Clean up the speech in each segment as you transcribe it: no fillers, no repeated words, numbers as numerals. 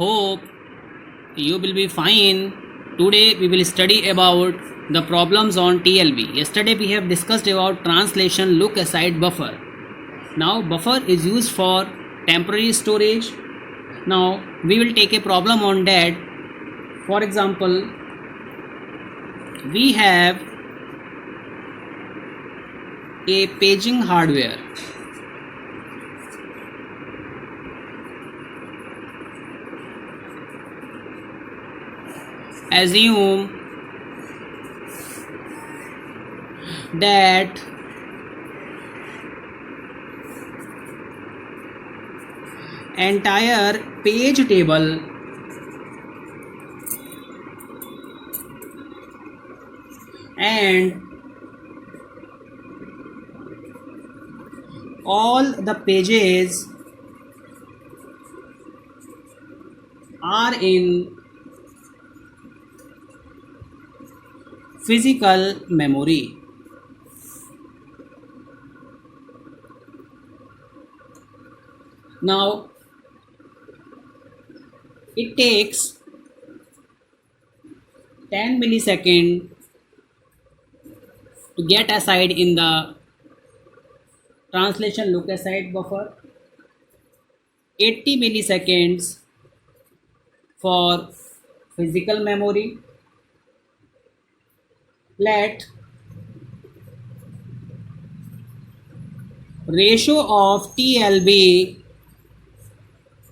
Hope you will be fine. Today we will study about the problems on TLB. Yesterday we have discussed about translation look aside buffer. Now buffer is used for temporary storage. Now we will take a problem on that. For example, we have a paging hardware. Assume that entire page table and all the pages are in physical memory. Now it takes 10 milliseconds to get aside in the translation look aside buffer, 80 milliseconds for physical memory. Let ratio of TLB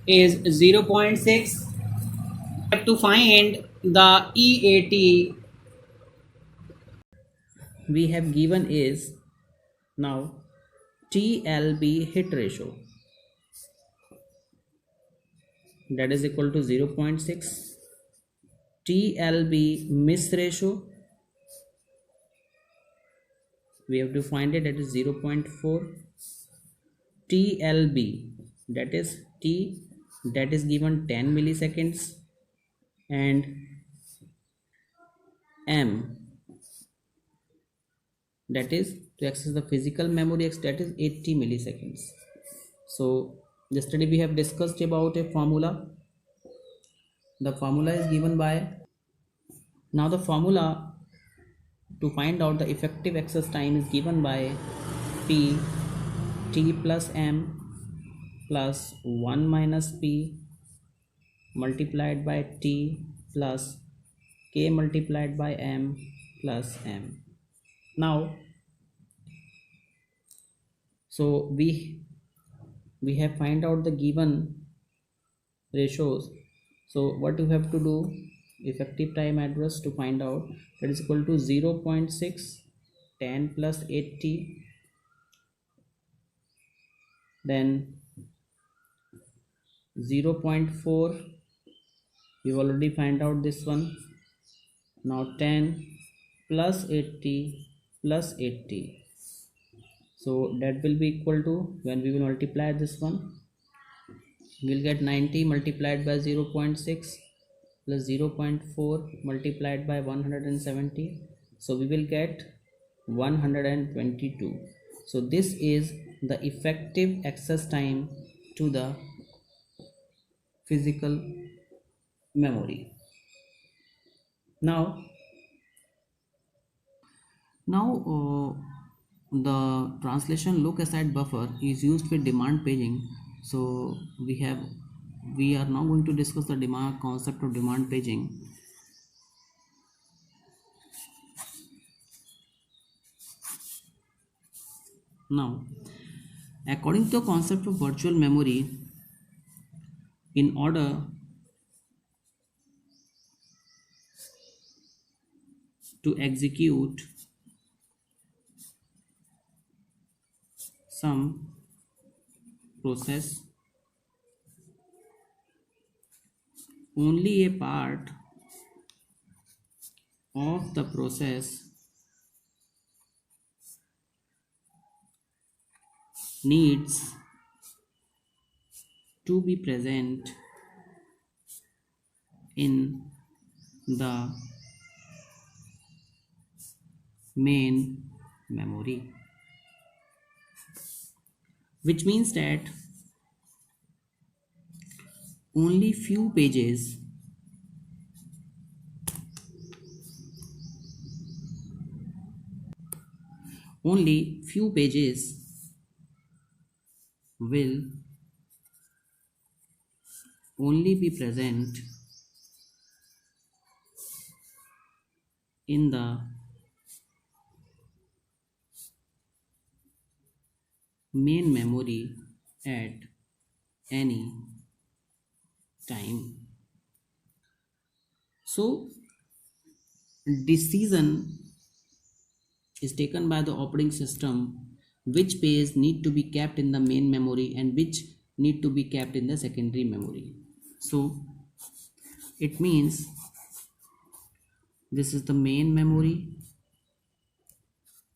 is 0.6. We have to find the EAT we have given is now TLB hit ratio, that is equal to 0.6. TLB miss ratio we have to find it, that is 0.4. TLB, that is T, that is given 10 milliseconds, and M, that is to access the physical memory, that is 80 milliseconds. So yesterday we have discussed about a formula. The formula is given by, now the formula to find out the effective access time is given by P T plus M plus 1 minus P multiplied by T plus K multiplied by M plus M. Now so we have find out the given ratios. So what you have to do, effective time address to find out, that is equal to 0.6, 10 plus 80, then 0.4, we've already find out this one. Now 10 plus 80 plus 80, so that will be equal to, when we will multiply this one, we'll get 90 multiplied by 0.6 plus 0.4 multiplied by 170, so we will get 122. So this is the effective access time to the physical memory. Now the translation look aside buffer is used with demand paging. So we are now going to discuss the concept of demand paging. Now, according to the concept of virtual memory, in order to execute some process, only a part of the process needs to be present in the main memory, which means that only few pages will only be present in the main memory at any time. So decision is taken by the operating system which page need to be kept in the main memory and which need to be kept in the secondary memory. So it means this is the main memory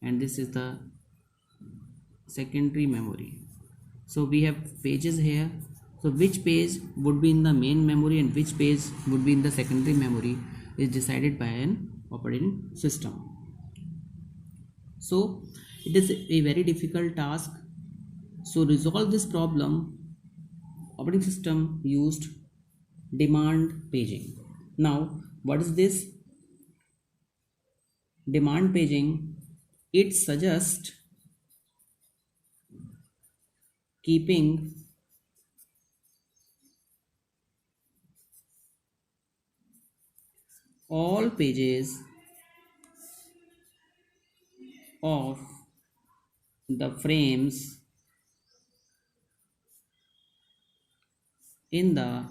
and this is the secondary memory. So we have pages here. So which page would be in the main memory and which page would be in the secondary memory is decided by an operating system. So it is a very difficult task. So resolve this problem, operating system used demand paging. Now what is this demand paging? It suggests keeping all pages of the frames in the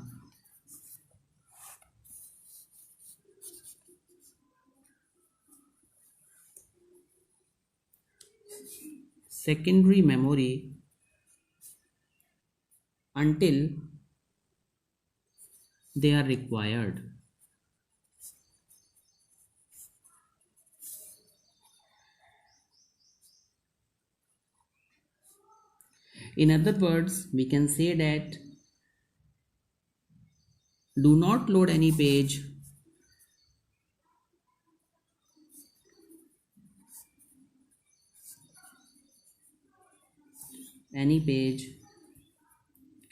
secondary memory until they are required. In other words, we can say that do not load any page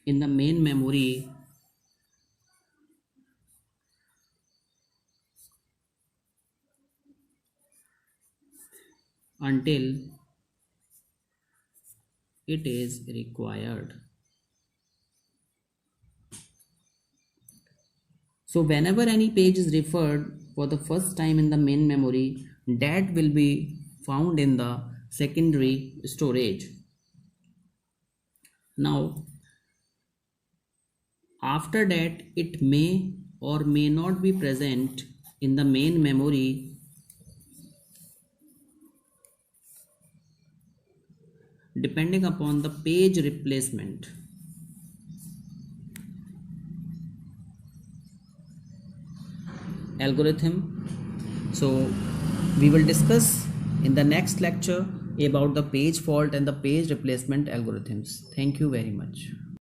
in the main memory until it is required. So whenever any page is referred for the first time in the main memory, that will be found in the secondary storage. Now after that it may or may not be present in the main memory depending upon the page replacement. Algorithm. So we will discuss in the next lecture about the page fault and the page replacement algorithms. Thank you very much.